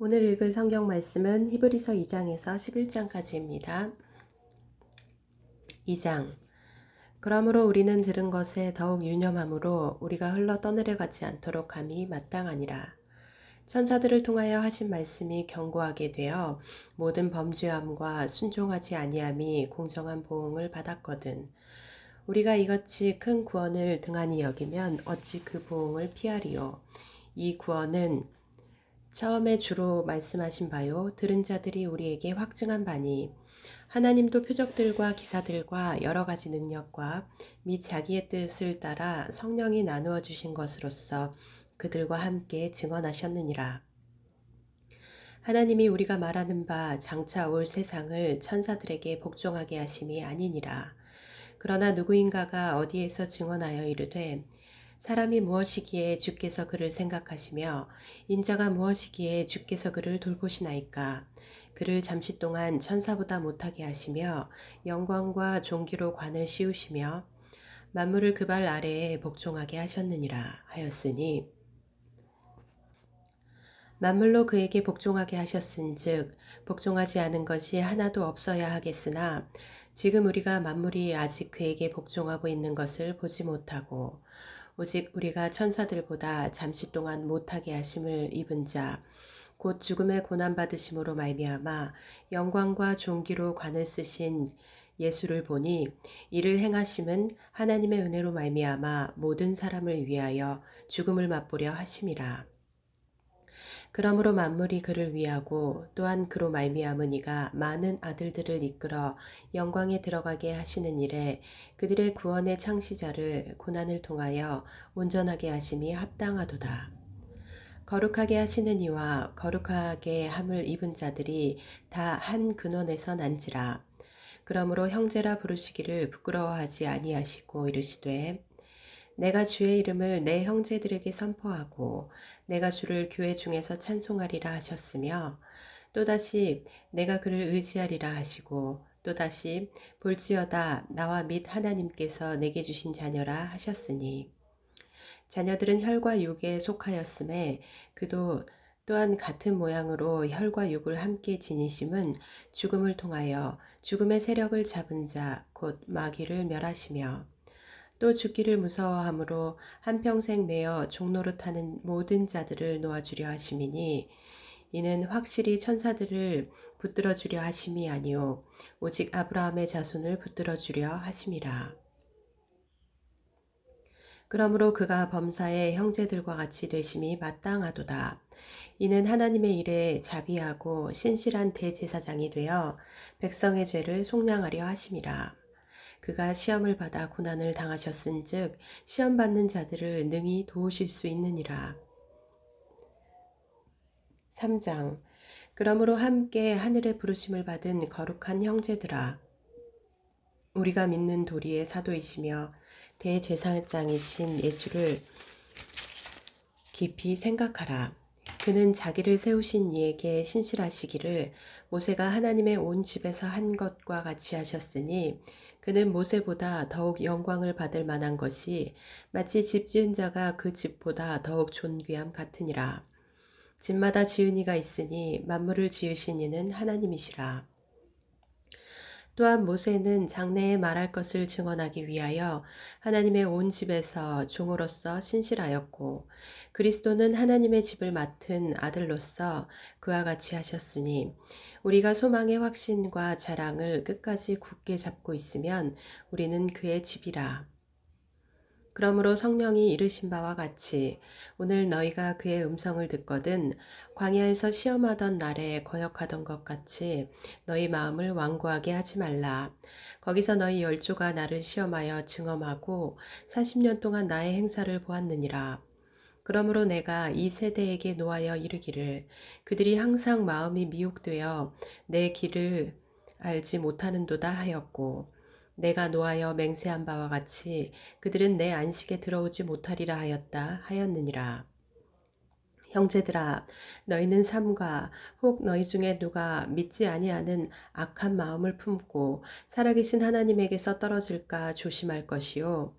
오늘 읽을 성경 말씀은 히브리서 2장에서 11장까지입니다. 2장. 그러므로 우리는 들은 것에 더욱 유념함으로 우리가 흘러 떠내려 가지 않도록 함이 마땅하니라. 천사들을 통하여 하신 말씀이 견고하게 되어 모든 범죄함과 순종하지 아니함이 공정한 보응을 받았거든. 우리가 이같이 큰 구원을 등한히 여기면 어찌 그 보응을 피하리요. 이 구원은 처음에 주로 말씀하신 바요 들은 자들이 우리에게 확증한 바니 하나님도 표적들과 기사들과 여러 가지 능력과 및 자기의 뜻을 따라 성령이 나누어 주신 것으로서 그들과 함께 증언하셨느니라. 하나님이 우리가 말하는 바 장차 올 세상을 천사들에게 복종하게 하심이 아니니라. 그러나 누구인가가 어디에서 증언하여 이르되 사람이 무엇이기에 주께서 그를 생각하시며 인자가 무엇이기에 주께서 그를 돌보시나이까. 그를 잠시 동안 천사보다 못하게 하시며 영광과 존귀로 관을 씌우시며 만물을 그 발 아래에 복종하게 하셨느니라 하였으니 만물로 그에게 복종하게 하셨은즉 복종하지 않은 것이 하나도 없어야 하겠으나 지금 우리가 만물이 아직 그에게 복종하고 있는 것을 보지 못하고 오직 우리가 천사들보다 잠시 동안 못하게 하심을 입은 자 곧 죽음의 고난 받으심으로 말미암아 영광과 존귀로 관을 쓰신 예수를 보니 이를 행하심은 하나님의 은혜로 말미암아 모든 사람을 위하여 죽음을 맛보려 하심이라. 그러므로 만물이 그를 위하고 또한 그로 말미암으니가 많은 아들들을 이끌어 영광에 들어가게 하시는 일에 그들의 구원의 창시자를 고난을 통하여 온전하게 하심이 합당하도다. 거룩하게 하시는 이와 거룩하게 함을 입은 자들이 다 한 근원에서 난지라. 그러므로 형제라 부르시기를 부끄러워하지 아니하시고 이르시되 내가 주의 이름을 내 형제들에게 선포하고 내가 주를 교회 중에서 찬송하리라 하셨으며 또다시 내가 그를 의지하리라 하시고 또다시 볼지어다 나와 및 하나님께서 내게 주신 자녀라 하셨으니 자녀들은 혈과 육에 속하였음에 그도 또한 같은 모양으로 혈과 육을 함께 지니심은 죽음을 통하여 죽음의 세력을 잡은 자 곧 마귀를 멸하시며 또 죽기를 무서워함으로 한평생 매어 종노릇하는 모든 자들을 놓아주려 하심이니 이는 확실히 천사들을 붙들어 주려 하심이 아니요 오직 아브라함의 자손을 붙들어 주려 하심이라. 그러므로 그가 범사의 형제들과 같이 되심이 마땅하도다. 이는 하나님의 일에 자비하고 신실한 대제사장이 되어 백성의 죄를 속량하려 하심이라. 그가 시험을 받아 고난을 당하셨은즉 시험 받는 자들을 능히 도우실 수 있느니라. 3장. 그러므로 함께 하늘의 부르심을 받은 거룩한 형제들아 우리가 믿는 도리의 사도이시며 대제사장이신 예수를 깊이 생각하라. 그는 자기를 세우신 이에게 신실하시기를 모세가 하나님의 온 집에서 한 것과 같이 하셨으니 그는 모세보다 더욱 영광을 받을 만한 것이 마치 집 지은 자가 그 집보다 더욱 존귀함 같으니라. 집마다 지은이가 있으니 만물을 지으신 이는 하나님이시라. 또한 모세는 장래에 말할 것을 증언하기 위하여 하나님의 온 집에서 종으로서 신실하였고 그리스도는 하나님의 집을 맡은 아들로서 그와 같이 하셨으니 우리가 소망의 확신과 자랑을 끝까지 굳게 잡고 있으면 우리는 그의 집이라. 그러므로 성령이 이르신 바와 같이 오늘 너희가 그의 음성을 듣거든 광야에서 시험하던 날에 거역하던 것 같이 너희 마음을 완고하게 하지 말라. 거기서 너희 열조가 나를 시험하여 증언하고 40년 동안 나의 행사를 보았느니라. 그러므로 내가 이 세대에게 노하여 이르기를 그들이 항상 마음이 미혹되어 내 길을 알지 못하는도다 하였고 내가 노하여 맹세한 바와 같이 그들은 내 안식에 들어오지 못하리라 하였다 하였느니라. 형제들아, 너희는 삼가 혹 너희 중에 누가 믿지 아니하는 악한 마음을 품고 살아계신 하나님에게서 떨어질까 조심할 것이요.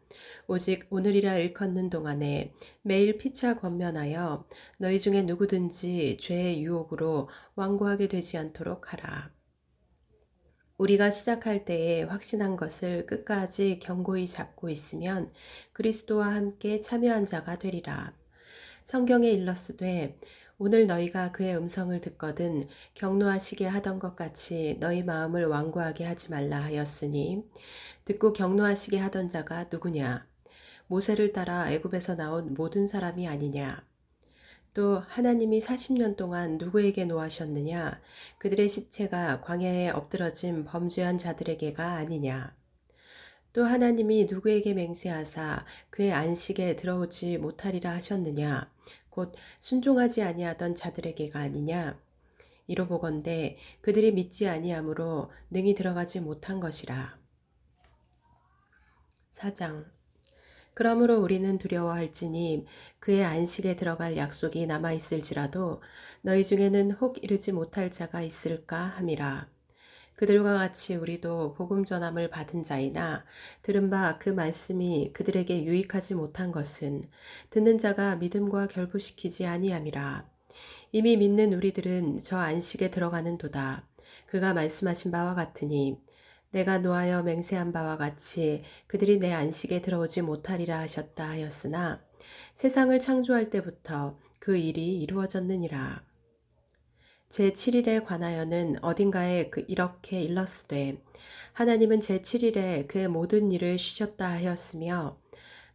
오직 오늘이라 일컫는 동안에 매일 피차 권면하여 너희 중에 누구든지 죄의 유혹으로 완고하게 되지 않도록 하라. 우리가 시작할 때에 확신한 것을 끝까지 견고히 잡고 있으면 그리스도와 함께 참여한 자가 되리라. 성경에 일렀으되 오늘 너희가 그의 음성을 듣거든 경노하시게 하던 것 같이 너희 마음을 완고하게 하지 말라 하였으니 듣고 경노하시게 하던 자가 누구냐? 모세를 따라 애굽에서 나온 모든 사람이 아니냐? 또 하나님이 40년 동안 누구에게 노하셨느냐? 그들의 시체가 광야에 엎드러진 범죄한 자들에게가 아니냐? 또 하나님이 누구에게 맹세하사 그의 안식에 들어오지 못하리라 하셨느냐? 곧 순종하지 아니하던 자들에게가 아니냐? 이로보건대 그들이 믿지 아니하므로 능히 들어가지 못한 것이라. 4장. 그러므로 우리는 두려워할지니 그의 안식에 들어갈 약속이 남아있을지라도 너희 중에는 혹 이르지 못할 자가 있을까 함이라. 그들과 같이 우리도 복음 전함을 받은 자이나 들은 바 그 말씀이 그들에게 유익하지 못한 것은 듣는 자가 믿음과 결부시키지 아니함이라. 이미 믿는 우리들은 저 안식에 들어가는 도다. 그가 말씀하신 바와 같으니 내가 노하여 맹세한 바와 같이 그들이 내 안식에 들어오지 못하리라 하셨다 하였으나 세상을 창조할 때부터 그 일이 이루어졌느니라. 제7일에 관하여는 어딘가에 이렇게 일렀으되 하나님은 제7일에 그의 모든 일을 쉬셨다 하였으며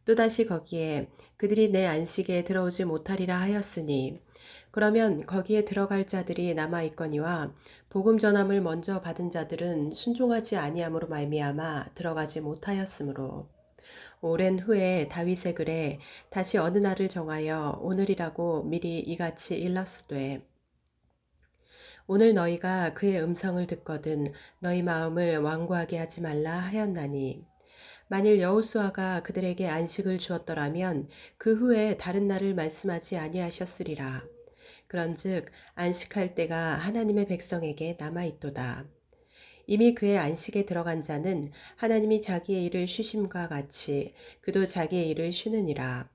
또다시 거기에 그들이 내 안식에 들어오지 못하리라 하였으니 그러면 거기에 들어갈 자들이 남아있거니와 복음 전함을 먼저 받은 자들은 순종하지 아니함으로 말미암아 들어가지 못하였으므로 오랜 후에 다윗의 글에 다시 어느 날을 정하여 오늘이라고 미리 이같이 일렀으되 오늘 너희가 그의 음성을 듣거든 너희 마음을 완고하게 하지 말라 하였나니 만일 여호수아가 그들에게 안식을 주었더라면 그 후에 다른 날을 말씀하지 아니하셨으리라. 그런즉 안식할 때가 하나님의 백성에게 남아있도다. 이미 그의 안식에 들어간 자는 하나님이 자기의 일을 쉬심과 같이 그도 자기의 일을 쉬느니라.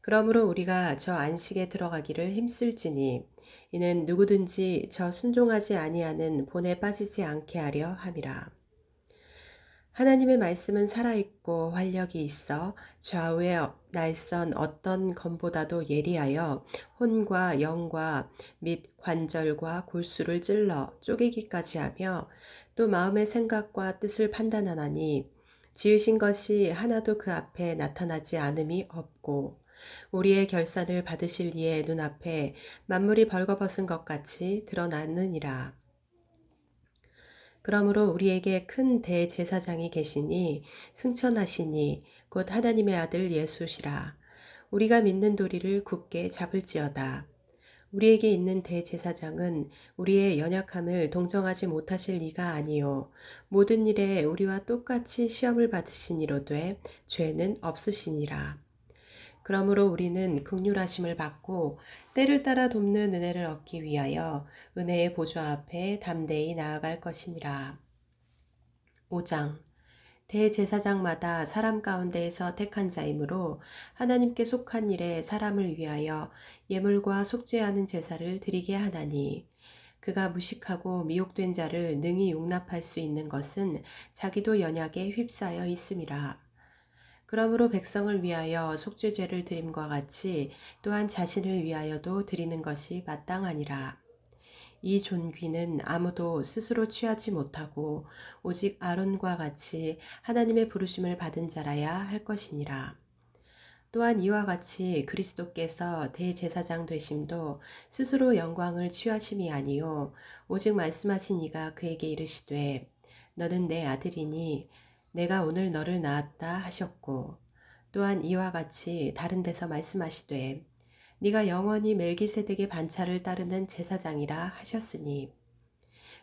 그러므로 우리가 저 안식에 들어가기를 힘쓸지니 이는 누구든지 저 순종하지 아니하는 본에 빠지지 않게 하려 함이라. 하나님의 말씀은 살아있고 활력이 있어 좌우의 날선 어떤 검보다도 예리하여 혼과 영과 및 관절과 골수를 찔러 쪼개기까지 하며 또 마음의 생각과 뜻을 판단하나니 지으신 것이 하나도 그 앞에 나타나지 않음이 없고 우리의 결산을 받으실 이의 눈앞에 만물이 벌거벗은 것 같이 드러나느니라. 그러므로 우리에게 큰 대제사장이 계시니 승천하시니 곧 하나님의 아들 예수시라. 우리가 믿는 도리를 굳게 잡을지어다. 우리에게 있는 대제사장은 우리의 연약함을 동정하지 못하실 리가 아니요 모든 일에 우리와 똑같이 시험을 받으시니로되 죄는 없으시니라. 그러므로 우리는 긍휼하심을 받고 때를 따라 돕는 은혜를 얻기 위하여 은혜의 보좌 앞에 담대히 나아갈 것이니라. 5장. 대제사장마다 사람 가운데에서 택한 자이므로 하나님께 속한 일에 사람을 위하여 예물과 속죄하는 제사를 드리게 하나니 그가 무식하고 미혹된 자를 능히 용납할 수 있는 것은 자기도 연약에 휩싸여 있음이라. 그러므로 백성을 위하여 속죄제를 드림과 같이 또한 자신을 위하여도 드리는 것이 마땅하니라. 이 존귀는 아무도 스스로 취하지 못하고 오직 아론과 같이 하나님의 부르심을 받은 자라야 할 것이니라. 또한 이와 같이 그리스도께서 대제사장 되심도 스스로 영광을 취하심이 아니요 오직 말씀하신 이가 그에게 이르시되 너는 내 아들이니 내가 오늘 너를 낳았다 하셨고 또한 이와 같이 다른 데서 말씀하시되 네가 영원히 멜기세덱의 반차를 따르는 제사장이라 하셨으니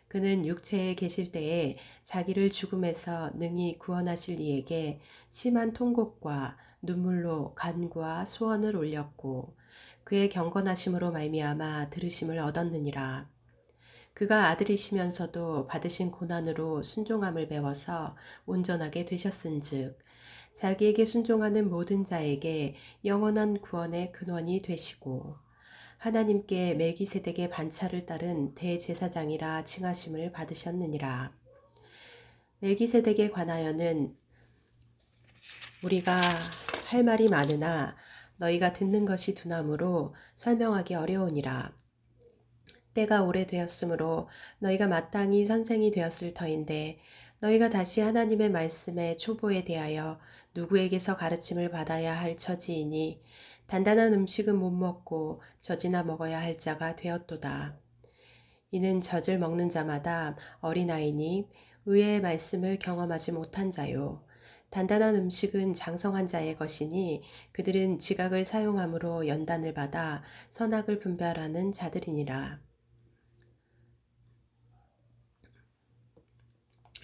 그는 육체에 계실 때에 자기를 죽음에서 능히 구원하실 이에게 심한 통곡과 눈물로 간구와 소원을 올렸고 그의 경건하심으로 말미암아 들으심을 얻었느니라. 그가 아들이시면서도 받으신 고난으로 순종함을 배워서 온전하게 되셨은즉 자기에게 순종하는 모든 자에게 영원한 구원의 근원이 되시고 하나님께 멜기세덱의 반차를 따른 대제사장이라 칭하심을 받으셨느니라. 멜기세덱에 관하여는 우리가 할 말이 많으나 너희가 듣는 것이 두나무로 설명하기 어려우니라. 때가 오래되었으므로 너희가 마땅히 선생이 되었을 터인데 너희가 다시 하나님의 말씀의 초보에 대하여 누구에게서 가르침을 받아야 할 처지이니 단단한 음식은 못 먹고 젖이나 먹어야 할 자가 되었도다. 이는 젖을 먹는 자마다 어린아이니 의의 말씀을 경험하지 못한 자요. 단단한 음식은 장성한 자의 것이니 그들은 지각을 사용함으로 연단을 받아 선악을 분별하는 자들이니라.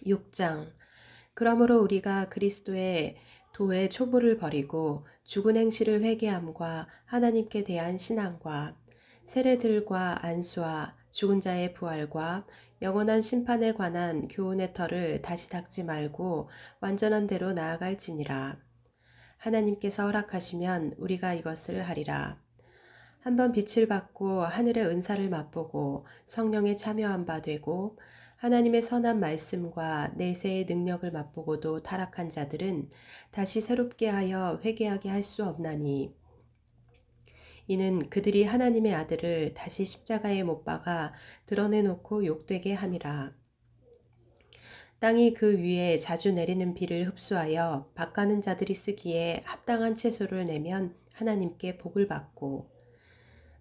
6장. 그러므로 우리가 그리스도의 도의 초보를 버리고 죽은 행실을 회개함과 하나님께 대한 신앙과 세례들과 안수와 죽은 자의 부활과 영원한 심판에 관한 교훈의 털을 다시 닦지 말고 완전한 대로 나아갈지니라. 하나님께서 허락하시면 우리가 이것을 하리라. 한번 빛을 받고 하늘의 은사를 맛보고 성령에 참여한 바 되고 하나님의 선한 말씀과 내세의 능력을 맛보고도 타락한 자들은 다시 새롭게 하여 회개하게 할 수 없나니 이는 그들이 하나님의 아들을 다시 십자가에 못 박아 드러내놓고 욕되게 함이라. 땅이 그 위에 자주 내리는 비를 흡수하여 밭가는 자들이 쓰기에 합당한 채소를 내면 하나님께 복을 받고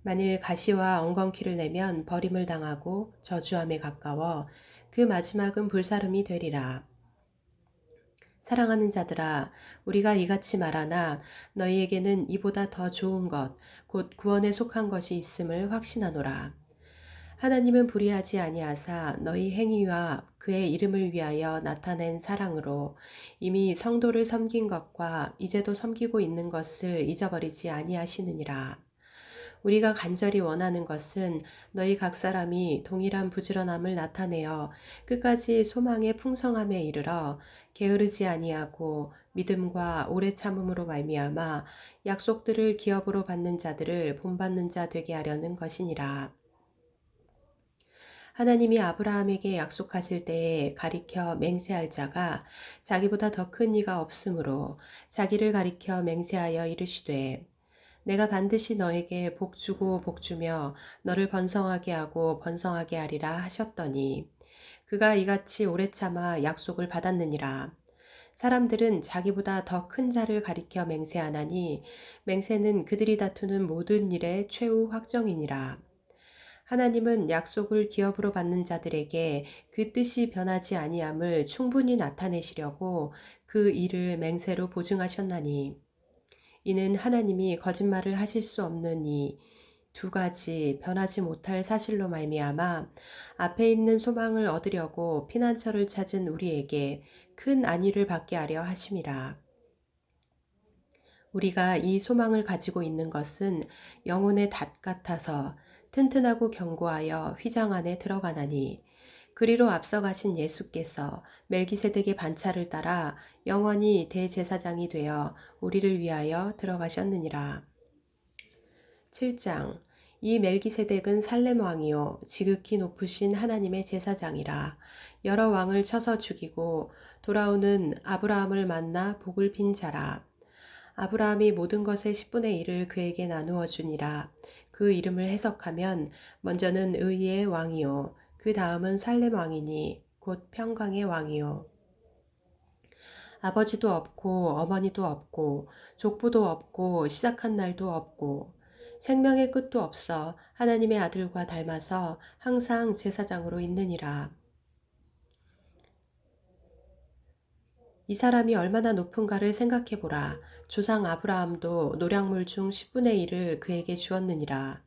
만일 가시와 엉겅퀴를 내면 버림을 당하고 저주함에 가까워 그 마지막은 불사름이 되리라. 사랑하는 자들아, 우리가 이같이 말하나 너희에게는 이보다 더 좋은 것, 곧 구원에 속한 것이 있음을 확신하노라. 하나님은 불의하지 아니하사 너희 행위와 그의 이름을 위하여 나타낸 사랑으로 이미 성도를 섬긴 것과 이제도 섬기고 있는 것을 잊어버리지 아니하시느니라. 우리가 간절히 원하는 것은 너희 각 사람이 동일한 부지런함을 나타내어 끝까지 소망의 풍성함에 이르러 게으르지 아니하고 믿음과 오래 참음으로 말미암아 약속들을 기업으로 받는 자들을 본받는 자 되게 하려는 것이니라. 하나님이 아브라함에게 약속하실 때에 가리켜 맹세할 자가 자기보다 더 큰 이가 없으므로 자기를 가리켜 맹세하여 이르시되 내가 반드시 너에게 복 주고 복 주며 너를 번성하게 하고 번성하게 하리라 하셨더니 그가 이같이 오래 참아 약속을 받았느니라. 사람들은 자기보다 더 큰 자를 가리켜 맹세하나니 맹세는 그들이 다투는 모든 일의 최후 확정이니라. 하나님은 약속을 기업으로 받는 자들에게 그 뜻이 변하지 아니함을 충분히 나타내시려고 그 일을 맹세로 보증하셨나니 이는 하나님이 거짓말을 하실 수 없는 이 두 가지 변하지 못할 사실로 말미암아 앞에 있는 소망을 얻으려고 피난처를 찾은 우리에게 큰 안위를 받게 하려 하심이라. 우리가 이 소망을 가지고 있는 것은 영혼의 닷 같아서 튼튼하고 견고하여 휘장 안에 들어가나니 그리로 앞서가신 예수께서 멜기세덱의 반차를 따라 영원히 대제사장이 되어 우리를 위하여 들어가셨느니라. 7장. 이 멜기세덱은 살렘 왕이요 지극히 높으신 하나님의 제사장이라. 여러 왕을 쳐서 죽이고 돌아오는 아브라함을 만나 복을 빈 자라. 아브라함이 모든 것의 10분의 1을 그에게 나누어 주니라. 그 이름을 해석하면 먼저는 의의 왕이요 그 다음은 살렘 왕이니 곧 평강의 왕이요 아버지도 없고 어머니도 없고 족부도 없고 시작한 날도 없고 생명의 끝도 없어 하나님의 아들과 닮아서 항상 제사장으로 있느니라. 이 사람이 얼마나 높은가를 생각해 보라. 조상 아브라함도 노량물 중 10분의 1을 그에게 주었느니라.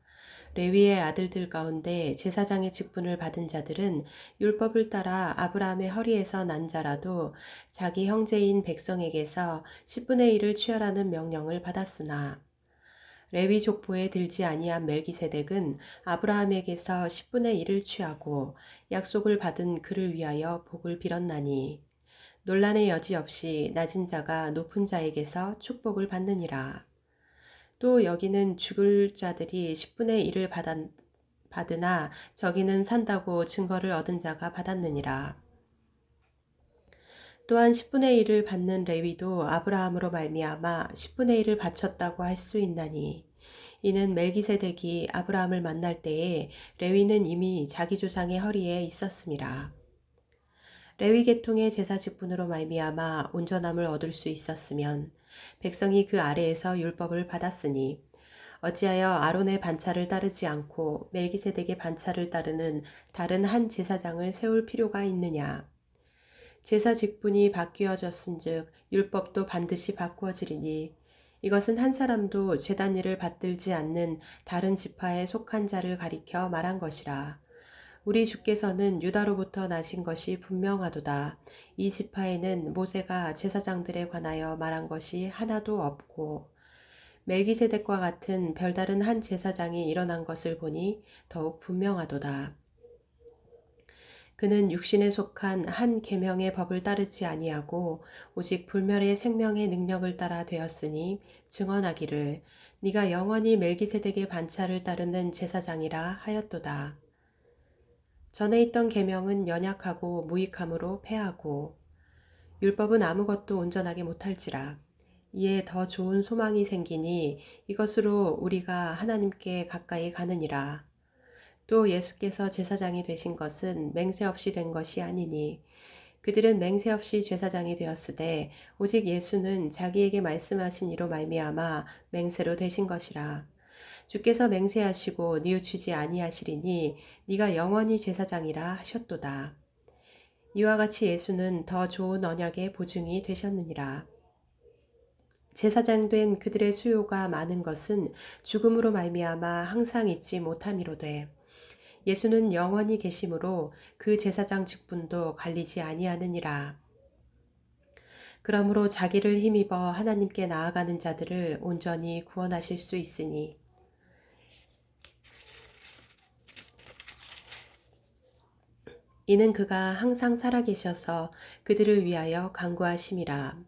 레위의 아들들 가운데 제사장의 직분을 받은 자들은 율법을 따라 아브라함의 허리에서 난 자라도 자기 형제인 백성에게서 10분의 1을 취하라는 명령을 받았으나 레위 족보에 들지 아니한 멜기세덱은 아브라함에게서 10분의 1을 취하고 약속을 받은 그를 위하여 복을 빌었나니 논란의 여지 없이 낮은 자가 높은 자에게서 축복을 받느니라. 또 여기는 죽을 자들이 10분의 1을 받으나 저기는 산다고 증거를 얻은 자가 받았느니라. 또한 10분의 1을 받는 레위도 아브라함으로 말미암아 10분의 1을 바쳤다고 할 수 있나니 이는 멜기세덱이 아브라함을 만날 때에 레위는 이미 자기 조상의 허리에 있었음이라. 레위 계통의 제사 직분으로 말미암아 온전함을 얻을 수 있었으면 백성이 그 아래에서 율법을 받았으니 어찌하여 아론의 반차를 따르지 않고 멜기세덱의 반차를 따르는 다른 한 제사장을 세울 필요가 있느냐. 제사 직분이 바뀌어졌은즉 율법도 반드시 바꾸어지리니 이것은 한 사람도 제단 일을 받들지 않는 다른 지파에 속한 자를 가리켜 말한 것이라. 우리 주께서는 유다로부터 나신 것이 분명하도다. 이 지파에는 모세가 제사장들에 관하여 말한 것이 하나도 없고 멜기세덱과 같은 별다른 한 제사장이 일어난 것을 보니 더욱 분명하도다. 그는 육신에 속한 한 계명의 법을 따르지 아니하고 오직 불멸의 생명의 능력을 따라 되었으니 증언하기를 네가 영원히 멜기세덱의 반차를 따르는 제사장이라 하였도다. 전에 있던 계명은 연약하고 무익함으로 패하고 율법은 아무것도 온전하게 못할지라. 이에 더 좋은 소망이 생기니 이것으로 우리가 하나님께 가까이 가느니라. 또 예수께서 제사장이 되신 것은 맹세 없이 된 것이 아니니 그들은 맹세 없이 제사장이 되었으되 오직 예수는 자기에게 말씀하신 이로 말미암아 맹세로 되신 것이라. 주께서 맹세하시고 뉘우치지 아니하시리니 네가 영원히 제사장이라 하셨도다. 이와 같이 예수는 더 좋은 언약의 보증이 되셨느니라. 제사장 된 그들의 수요가 많은 것은 죽음으로 말미암아 항상 잊지 못함이로되 예수는 영원히 계심으로 그 제사장 직분도 갈리지 아니하느니라. 그러므로 자기를 힘입어 하나님께 나아가는 자들을 온전히 구원하실 수 있으니 이는 그가 항상 살아계셔서 그들을 위하여 간구하심이라.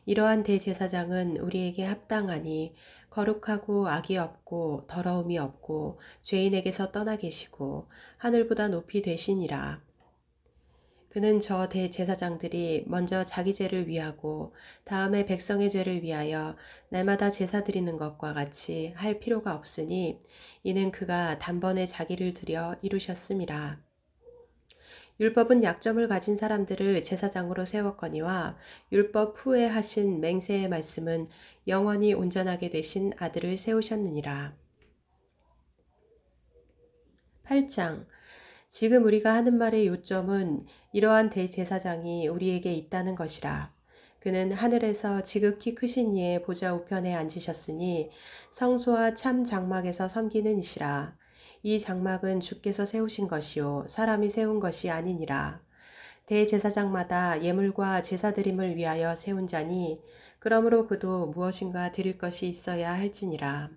이러한 대제사장은 우리에게 합당하니 거룩하고 악이 없고 더러움이 없고 죄인에게서 떠나 계시고 하늘보다 높이 되시니라. 그는 저 대제사장들이 먼저 자기 죄를 위하고 다음에 백성의 죄를 위하여 날마다 제사 드리는 것과 같이 할 필요가 없으니 이는 그가 단번에 자기를 들여 이루셨음이라. 율법은 약점을 가진 사람들을 제사장으로 세웠거니와 율법 후에 하신 맹세의 말씀은 영원히 온전하게 되신 아들을 세우셨느니라. 8장. 지금 우리가 하는 말의 요점은 이러한 대제사장이 우리에게 있다는 것이라. 그는 하늘에서 지극히 크신 이의 보좌 우편에 앉으셨으니 성소와 참 장막에서 섬기는 이시라. 이 장막은 주께서 세우신 것이요 사람이 세운 것이 아니니라. 대제사장마다 예물과 제사드림을 위하여 세운 자니 그러므로 그도 무엇인가 드릴 것이 있어야 할지니라.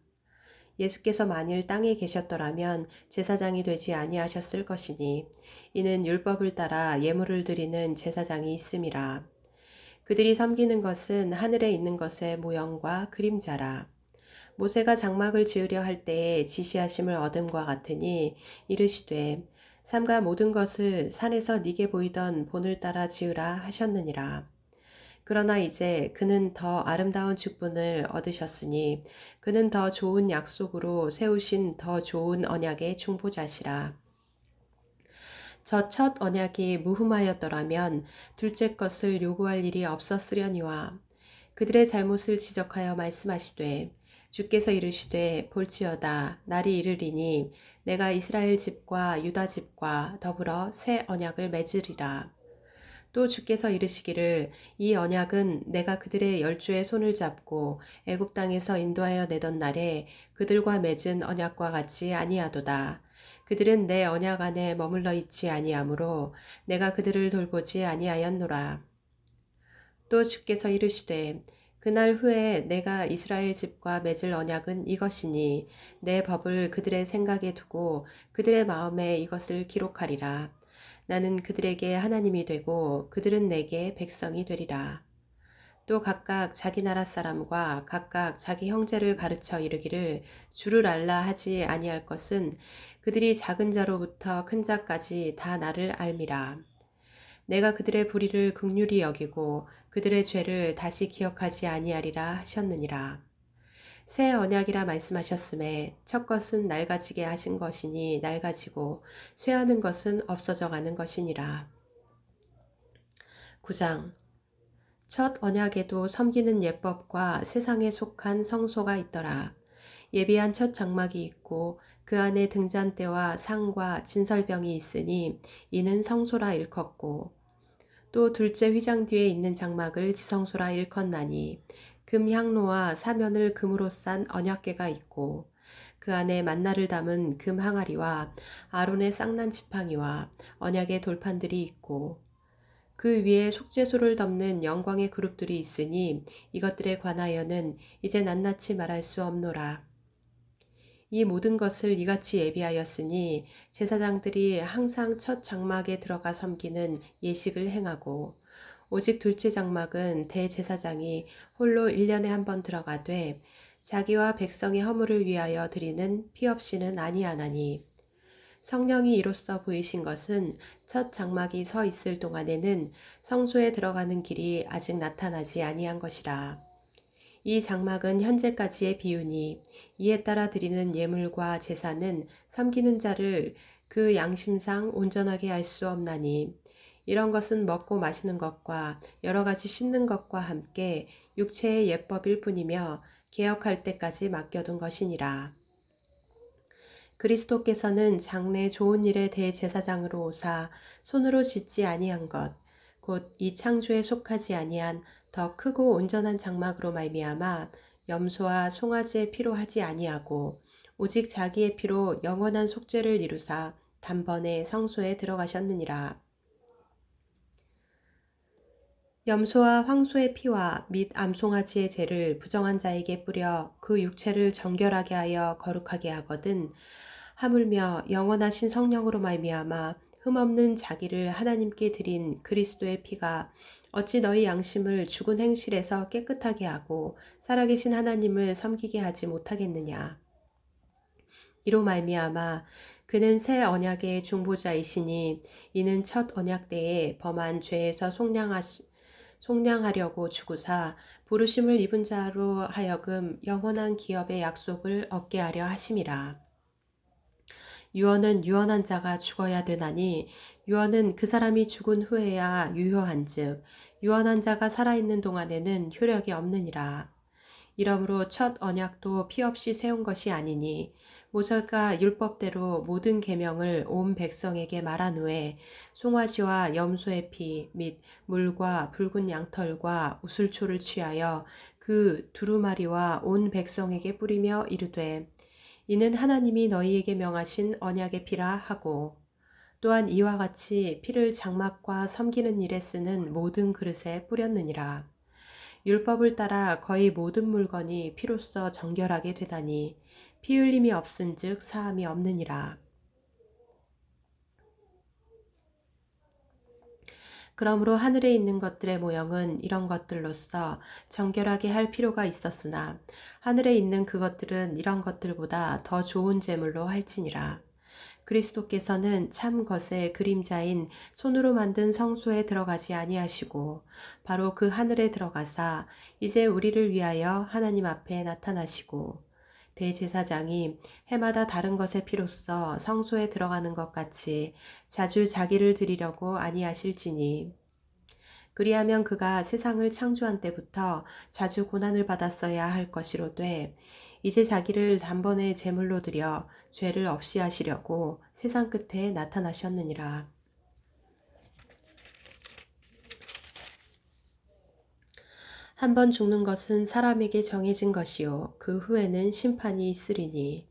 예수께서 만일 땅에 계셨더라면 제사장이 되지 아니하셨을 것이니 이는 율법을 따라 예물을 드리는 제사장이 있음이라. 그들이 섬기는 것은 하늘에 있는 것의 모형과 그림자라. 모세가 장막을 지으려 할 때에 지시하심을 얻음과 같으니 이르시되 삼가 모든 것을 산에서 네게 보이던 본을 따라 지으라 하셨느니라. 그러나 이제 그는 더 아름다운 직분을 얻으셨으니 그는 더 좋은 약속으로 세우신 더 좋은 언약의 중보자시라. 저 첫 언약이 무흠하였더라면 둘째 것을 요구할 일이 없었으려니와 그들의 잘못을 지적하여 말씀하시되 주께서 이르시되 볼지어다 날이 이르리니 내가 이스라엘 집과 유다 집과 더불어 새 언약을 맺으리라. 또 주께서 이르시기를 이 언약은 내가 그들의 열조의 손을 잡고 애굽 땅에서 인도하여 내던 날에 그들과 맺은 언약과 같이 아니하도다. 그들은 내 언약 안에 머물러 있지 아니하므로 내가 그들을 돌보지 아니하였노라. 또 주께서 이르시되 그날 후에 내가 이스라엘 집과 맺을 언약은 이것이니 내 법을 그들의 생각에 두고 그들의 마음에 이것을 기록하리라. 나는 그들에게 하나님이 되고 그들은 내게 백성이 되리라. 또 각각 자기 나라 사람과 각각 자기 형제를 가르쳐 이르기를 주를 알라 하지 아니할 것은 그들이 작은 자로부터 큰 자까지 다 나를 알미라. 내가 그들의 불의를 긍휼히 여기고 그들의 죄를 다시 기억하지 아니하리라 하셨느니라. 새 언약이라 말씀하셨음에 첫 것은 낡아지게 하신 것이니 낡아지고 쇠하는 것은 없어져 가는 것이니라. 9장 첫 언약에도 섬기는 예법과 세상에 속한 성소가 있더라. 예비한 첫 장막이 있고 그 안에 등잔대와 상과 진설병이 있으니 이는 성소라 일컫고 또 둘째 휘장 뒤에 있는 장막을 지성소라 일컫나니 금 향로와 사면을 금으로 싼 언약궤가 있고 그 안에 만나를 담은 금 항아리와 아론의 쌍난 지팡이와 언약의 돌판들이 있고 그 위에 속죄소를 덮는 영광의 그룹들이 있으니 이것들에 관하여는 이제 낱낱이 말할 수 없노라. 이 모든 것을 이같이 예비하였으니 제사장들이 항상 첫 장막에 들어가 섬기는 예식을 행하고 오직 둘째 장막은 대제사장이 홀로 1년에 한 번 들어가되 자기와 백성의 허물을 위하여 드리는 피 없이는 아니하나니 성령이 이로써 보이신 것은 첫 장막이 서 있을 동안에는 성소에 들어가는 길이 아직 나타나지 아니한 것이라. 이 장막은 현재까지의 비유니 이에 따라 드리는 예물과 제사는 섬기는 자를 그 양심상 온전하게 할 수 없나니 이런 것은 먹고 마시는 것과 여러 가지 씻는 것과 함께 육체의 예법일 뿐이며 개혁할 때까지 맡겨둔 것이니라. 그리스도께서는 장래 좋은 일에 대제사장으로 오사 손으로 짓지 아니한 것, 곧 이 창조에 속하지 아니한 더 크고 온전한 장막으로 말미암아 염소와 송아지의 피로 하지 아니하고 오직 자기의 피로 영원한 속죄를 이루사 단번에 성소에 들어가셨느니라. 염소와 황소의 피와 및 암송아지의 죄를 부정한 자에게 뿌려 그 육체를 정결하게 하여 거룩하게 하거든 하물며 영원하신 성령으로 말미암아 흠없는 자기를 하나님께 드린 그리스도의 피가 어찌 너희 양심을 죽은 행실에서 깨끗하게 하고 살아계신 하나님을 섬기게 하지 못하겠느냐. 이로 말미암아 그는 새 언약의 중보자이시니 이는 첫 언약 때에 범한 죄에서 속량하려고 죽으사 부르심을 입은 자로 하여금 영원한 기업의 약속을 얻게 하려 하심이라. 유언은 유언한 자가 죽어야 되나니 유언은 그 사람이 죽은 후에야 유효한즉 유언한 자가 살아있는 동안에는 효력이 없느니라. 이러므로 첫 언약도 피 없이 세운 것이 아니니 모세가 율법대로 모든 계명을 온 백성에게 말한 후에 송아지와 염소의 피 및 물과 붉은 양털과 우슬초를 취하여 그 두루마리와 온 백성에게 뿌리며 이르되 이는 하나님이 너희에게 명하신 언약의 피라 하고 또한 이와 같이 피를 장막과 섬기는 일에 쓰는 모든 그릇에 뿌렸느니라. 율법을 따라 거의 모든 물건이 피로써 정결하게 되다니 피 흘림이 없은즉 사함이 없느니라. 그러므로 하늘에 있는 것들의 모형은 이런 것들로서 정결하게 할 필요가 있었으나 하늘에 있는 그것들은 이런 것들보다 더 좋은 제물로 할지니라. 그리스도께서는 참 것의 그림자인 손으로 만든 성소에 들어가지 아니하시고 바로 그 하늘에 들어가사 이제 우리를 위하여 하나님 앞에 나타나시고 대제사장이 해마다 다른 것의 피로써 성소에 들어가는 것 같이 자주 자기를 드리려고 아니하실지니 그리하면 그가 세상을 창조한 때부터 자주 고난을 받았어야 할 것이로되 이제 자기를 단번에 제물로 드려 죄를 없이 하시려고 세상 끝에 나타나셨느니라. 한 번 죽는 것은 사람에게 정해진 것이요 그 후에는 심판이 있으리니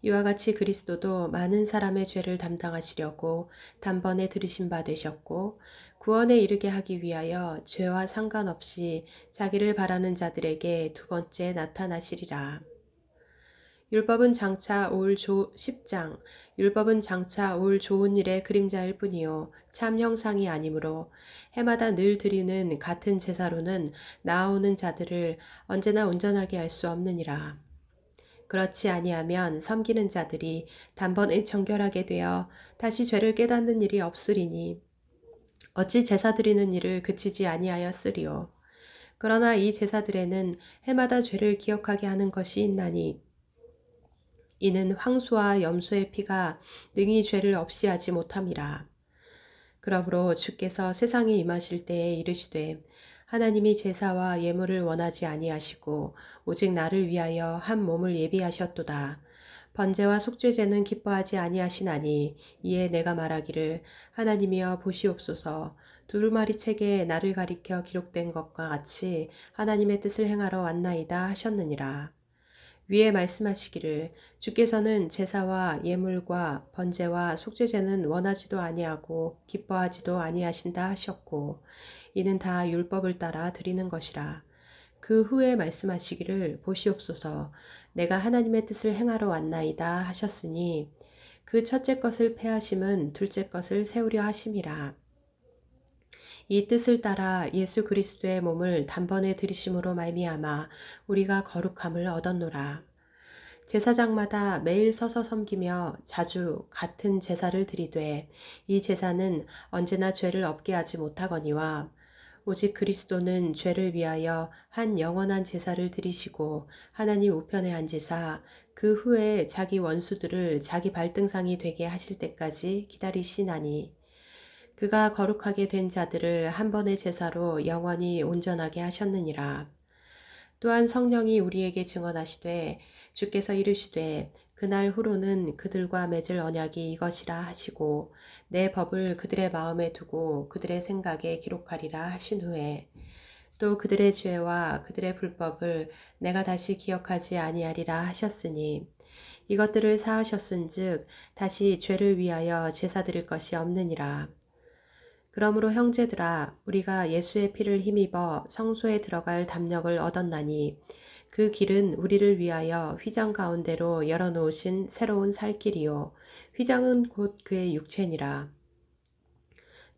이와 같이 그리스도도 많은 사람의 죄를 담당하시려고 단번에 들이신 바 되셨고 구원에 이르게 하기 위하여 죄와 상관없이 자기를 바라는 자들에게 두 번째 나타나시리라. 율법은 장차 올 10장 율법은 장차 올 좋은 일의 그림자일 뿐이요 참 형상이 아니므로 해마다 늘 드리는 같은 제사로는 나아오는 자들을 언제나 온전하게 할 수 없느니라. 그렇지 아니하면 섬기는 자들이 단번에 정결하게 되어 다시 죄를 깨닫는 일이 없으리니 어찌 제사 드리는 일을 그치지 아니하였으리요. 그러나 이 제사들에는 해마다 죄를 기억하게 하는 것이 있나니 이는 황소와 염소의 피가 능히 죄를 없이 하지 못함이라. 그러므로 주께서 세상에 임하실 때에 이르시되 하나님이 제사와 예물을 원하지 아니하시고 오직 나를 위하여 한 몸을 예비하셨도다. 번제와 속죄제는 기뻐하지 아니하시나니 이에 내가 말하기를 하나님이여 보시옵소서 두루마리 책에 나를 가리켜 기록된 것과 같이 하나님의 뜻을 행하러 왔나이다 하셨느니라. 위에 말씀하시기를 주께서는 제사와 예물과 번제와 속죄제는 원하지도 아니하고 기뻐하지도 아니하신다 하셨고 이는 다 율법을 따라 드리는 것이라. 그 후에 말씀하시기를 보시옵소서 내가 하나님의 뜻을 행하러 왔나이다 하셨으니 그 첫째 것을 패하심은 둘째 것을 세우려 하심이라. 이 뜻을 따라 예수 그리스도의 몸을 단번에 들이심으로 말미암아 우리가 거룩함을 얻었노라. 제사장마다 매일 서서 섬기며 자주 같은 제사를 드리되 이 제사는 언제나 죄를 없게 하지 못하거니와 오직 그리스도는 죄를 위하여 한 영원한 제사를 드리시고 하나님 우편에 앉으사 그 후에 자기 원수들을 자기 발등상이 되게 하실 때까지 기다리시나니 그가 거룩하게 된 자들을 한 번의 제사로 영원히 온전하게 하셨느니라. 또한 성령이 우리에게 증언하시되 주께서 이르시되 그날 후로는 그들과 맺을 언약이 이것이라 하시고 내 법을 그들의 마음에 두고 그들의 생각에 기록하리라 하신 후에 또 그들의 죄와 그들의 불법을 내가 다시 기억하지 아니하리라 하셨으니 이것들을 사하셨은즉 다시 죄를 위하여 제사 드릴 것이 없느니라. 그러므로 형제들아 우리가 예수의 피를 힘입어 성소에 들어갈 담력을 얻었나니 그 길은 우리를 위하여 휘장 가운데로 열어놓으신 새로운 살 길이요 휘장은 곧 그의 육체니라.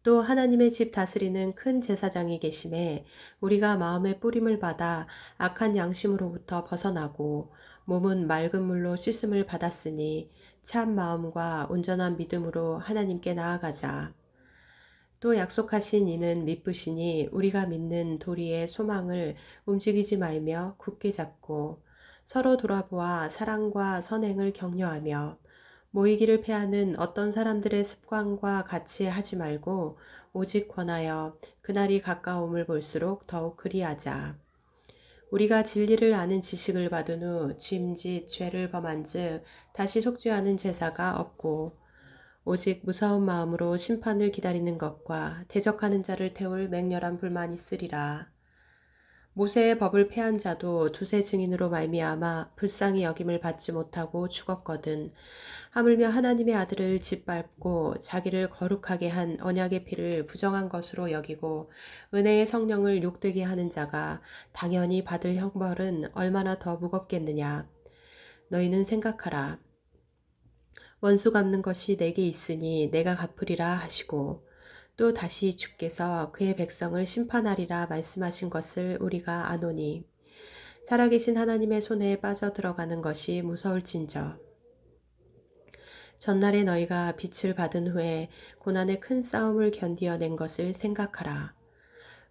또 하나님의 집 다스리는 큰 제사장이 계심에 우리가 마음의 뿌림을 받아 악한 양심으로부터 벗어나고 몸은 맑은 물로 씻음을 받았으니 참 마음과 온전한 믿음으로 하나님께 나아가자. 또 약속하신 이는 미쁘시니 우리가 믿는 도리의 소망을 움직이지 말며 굳게 잡고 서로 돌아보아 사랑과 선행을 격려하며 모이기를 패하는 어떤 사람들의 습관과 같이 하지 말고 오직 권하여 그날이 가까움을 볼수록 더욱 그리하자. 우리가 진리를 아는 지식을 받은 후 짐짓 죄를 범한즉 다시 속죄하는 제사가 없고 오직 무서운 마음으로 심판을 기다리는 것과 대적하는 자를 태울 맹렬한 불만이 있으리라. 모세의 법을 폐한 자도 두세 증인으로 말미암아 불쌍히 여김을 받지 못하고 죽었거든. 하물며 하나님의 아들을 짓밟고 자기를 거룩하게 한 언약의 피를 부정한 것으로 여기고 은혜의 성령을 욕되게 하는 자가 당연히 받을 형벌은 얼마나 더 무겁겠느냐. 너희는 생각하라. 원수 갚는 것이 내게 있으니 내가 갚으리라 하시고 또 다시 주께서 그의 백성을 심판하리라 말씀하신 것을 우리가 아노니 살아계신 하나님의 손에 빠져 들어가는 것이 무서울진저. 전날에 너희가 빛을 받은 후에 고난의 큰 싸움을 견디어낸 것을 생각하라.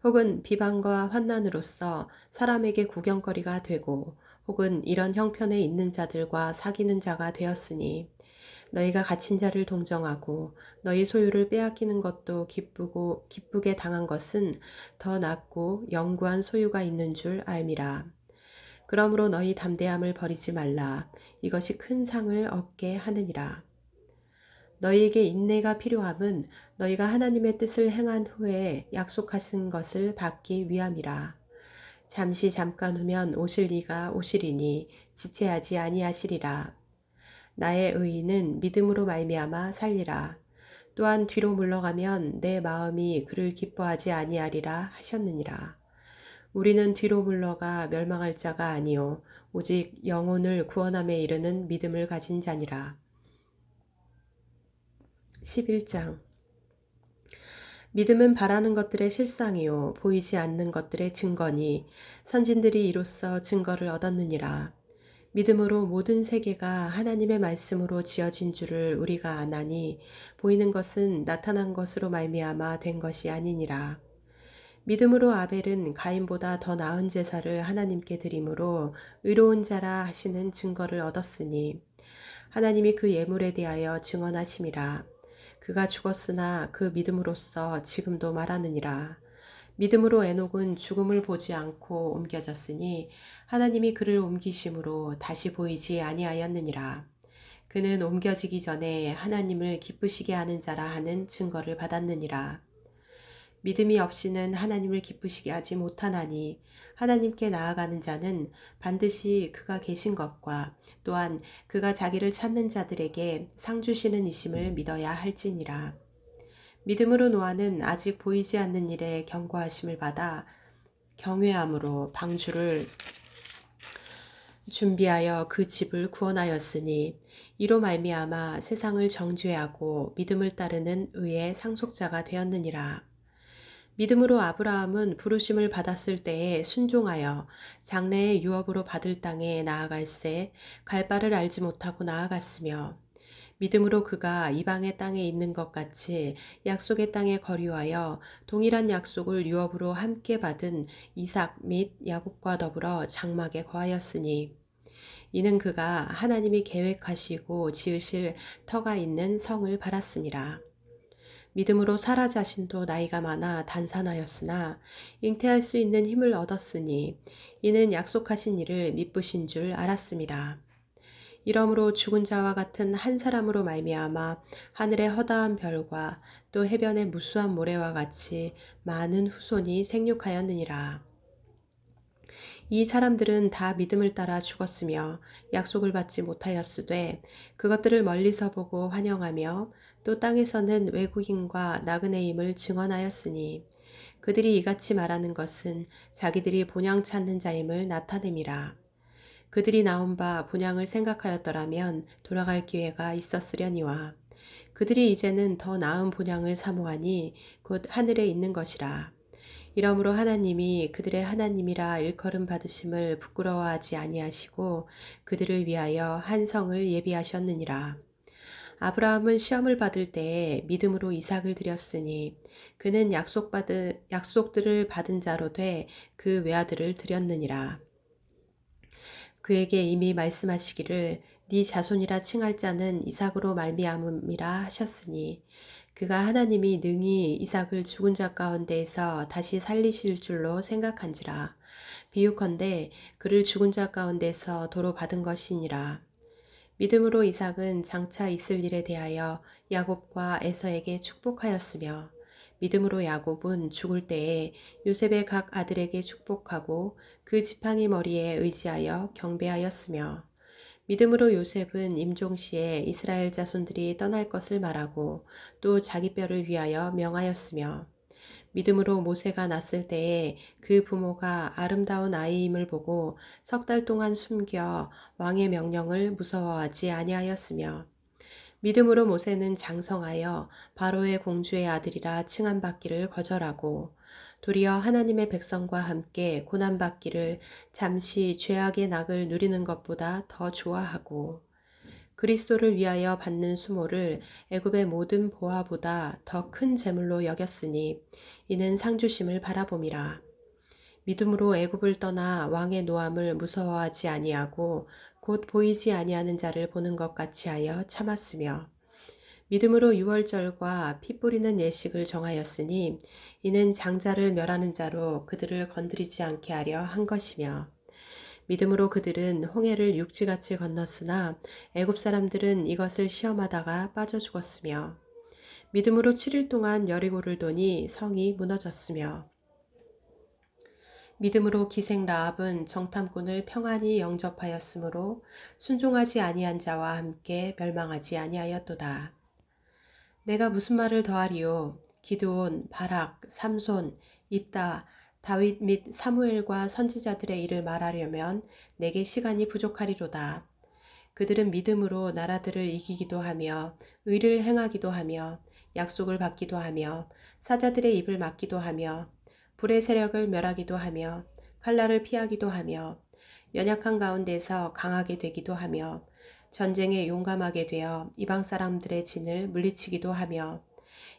혹은 비방과 환난으로서 사람에게 구경거리가 되고 혹은 이런 형편에 있는 자들과 사귀는 자가 되었으니 너희가 갇힌 자를 동정하고 너희 소유를 빼앗기는 것도 기쁘게 당한 것은 더 낫고 영구한 소유가 있는 줄 알미라. 그러므로 너희 담대함을 버리지 말라. 이것이 큰 상을 얻게 하느니라. 너희에게 인내가 필요함은 너희가 하나님의 뜻을 행한 후에 약속하신 것을 받기 위함이라. 잠시 잠깐 후면 오실 이가 오시리니 지체하지 아니하시리라. 나의 의인은 믿음으로 말미암아 살리라. 또한 뒤로 물러가면 내 마음이 그를 기뻐하지 아니하리라 하셨느니라. 우리는 뒤로 물러가 멸망할 자가 아니요 오직 영혼을 구원함에 이르는 믿음을 가진 자니라. 11장. 믿음은 바라는 것들의 실상이요 보이지 않는 것들의 증거니 선진들이 이로써 증거를 얻었느니라. 믿음으로 모든 세계가 하나님의 말씀으로 지어진 줄을 우리가 아나니 보이는 것은 나타난 것으로 말미암아 된 것이 아니니라. 믿음으로 아벨은 가인보다 더 나은 제사를 하나님께 드림으로 의로운 자라 하시는 증거를 얻었으니 하나님이 그 예물에 대하여 증언하심이라. 그가 죽었으나 그 믿음으로써 지금도 말하느니라. 믿음으로 에녹은 죽음을 보지 않고 옮겨졌으니 하나님이 그를 옮기심으로 다시 보이지 아니하였느니라. 그는 옮겨지기 전에 하나님을 기쁘시게 하는 자라 하는 증거를 받았느니라. 믿음이 없이는 하나님을 기쁘시게 하지 못하나니 하나님께 나아가는 자는 반드시 그가 계신 것과 또한 그가 자기를 찾는 자들에게 상 주시는 이심을 믿어야 할지니라. 믿음으로 노아는 아직 보이지 않는 일에 경고하심을 받아 경외함으로 방주를 준비하여 그 집을 구원하였으니 이로 말미암아 세상을 정죄하고 믿음을 따르는 의의 상속자가 되었느니라. 믿음으로 아브라함은 부르심을 받았을 때에 순종하여 장래의 유업으로 받을 땅에 나아갈새 갈 바를 알지 못하고 나아갔으며 믿음으로 그가 이방의 땅에 있는 것 같이 약속의 땅에 거류하여 동일한 약속을 유업으로 함께 받은 이삭 및 야곱과 더불어 장막에 거하였으니 이는 그가 하나님이 계획하시고 지으실 터가 있는 성을 바랐습니다. 믿음으로 사라 자신도 나이가 많아 단산하였으나 잉태할 수 있는 힘을 얻었으니 이는 약속하신 일을 미쁘신 줄 알았습니다. 이러므로 죽은 자와 같은 한 사람으로 말미암아 하늘의 허다한 별과 또 해변의 무수한 모래와 같이 많은 후손이 생육하였느니라. 이 사람들은 다 믿음을 따라 죽었으며 약속을 받지 못하였으되 그것들을 멀리서 보고 환영하며 또 땅에서는 외국인과 나그네임을 증언하였으니 그들이 이같이 말하는 것은 자기들이 본향 찾는 자임을 나타냄이라. 그들이 나온 바 본향을 생각하였더라면 돌아갈 기회가 있었으려니와 그들이 이제는 더 나은 본향을 사모하니 곧 하늘에 있는 것이라. 이러므로 하나님이 그들의 하나님이라 일컬음 받으심을 부끄러워하지 아니하시고 그들을 위하여 한 성을 예비하셨느니라. 아브라함은 시험을 받을 때에 믿음으로 이삭을 드렸으니 그는 약속들을 받은 자로 돼 그 외아들을 드렸느니라. 그에게 이미 말씀하시기를 네 자손이라 칭할 자는 이삭으로 말미암음이라 하셨으니 그가 하나님이 능히 이삭을 죽은 자 가운데에서 다시 살리실 줄로 생각한지라. 비유컨대 그를 죽은 자 가운데서 도로 받은 것이니라. 믿음으로 이삭은 장차 있을 일에 대하여 야곱과 에서에게 축복하였으며 믿음으로 야곱은 죽을 때에 요셉의 각 아들에게 축복하고 그 지팡이 머리에 의지하여 경배하였으며 믿음으로 요셉은 임종시에 이스라엘 자손들이 떠날 것을 말하고 또 자기 뼈를 위하여 명하였으며 믿음으로 모세가 났을 때에 그 부모가 아름다운 아이임을 보고 석 달 동안 숨겨 왕의 명령을 무서워하지 아니하였으며 믿음으로 모세는 장성하여 바로의 공주의 아들이라 칭함받기를 거절하고 도리어 하나님의 백성과 함께 고난받기를 잠시 죄악의 낙을 누리는 것보다 더 좋아하고 그리스도를 위하여 받는 수모를 애굽의 모든 보화보다 더 큰 재물로 여겼으니 이는 상주심을 바라봄이라. 믿음으로 애굽을 떠나 왕의 노함을 무서워하지 아니하고 곧 보이지 아니하는 자를 보는 것 같이 하여 참았으며 믿음으로 유월절과 피 뿌리는 예식을 정하였으니 이는 장자를 멸하는 자로 그들을 건드리지 않게 하려 한 것이며 믿음으로 그들은 홍해를 육지같이 건넜으나 애굽 사람들은 이것을 시험하다가 빠져 죽었으며 믿음으로 7일 동안 여리고를 도니 성이 무너졌으며 믿음으로 기생 라합은 정탐꾼을 평안히 영접하였으므로 순종하지 아니한 자와 함께 멸망하지 아니하였도다. 내가 무슨 말을 더하리요? 기드온, 바락, 삼손, 입다, 다윗 및 사무엘과 선지자들의 일을 말하려면 내게 시간이 부족하리로다. 그들은 믿음으로 나라들을 이기기도 하며 의를 행하기도 하며 약속을 받기도 하며 사자들의 입을 막기도 하며 불의 세력을 멸하기도 하며 칼날을 피하기도 하며 연약한 가운데서 강하게 되기도 하며 전쟁에 용감하게 되어 이방 사람들의 진을 물리치기도 하며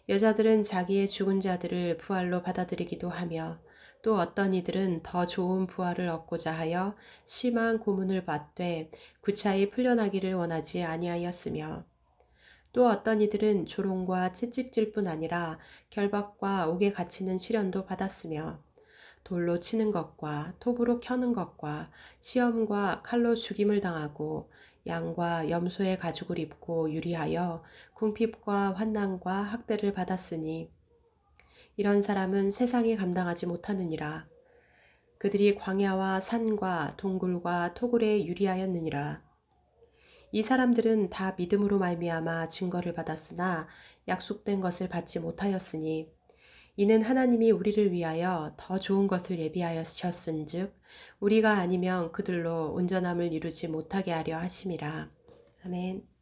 여자들은 자기의 죽은 자들을 부활로 받아들이기도 하며 또 어떤 이들은 더 좋은 부활을 얻고자 하여 심한 고문을 받되 구차히 풀려나기를 원하지 아니하였으며 또 어떤 이들은 조롱과 채찍질 뿐 아니라 결박과 옥에 갇히는 시련도 받았으며 돌로 치는 것과 톱으로 켜는 것과 시험과 칼로 죽임을 당하고 양과 염소의 가죽을 입고 유리하여 궁핍과 환난과 학대를 받았으니 이런 사람은 세상이 감당하지 못하느니라. 그들이 광야와 산과 동굴과 토굴에 유리하였느니라. 이 사람들은 다 믿음으로 말미암아 증거를 받았으나 약속된 것을 받지 못하였으니 이는 하나님이 우리를 위하여 더 좋은 것을 예비하셨은즉 우리가 아니면 그들로 온전함을 이루지 못하게 하려 하심이라. 아멘.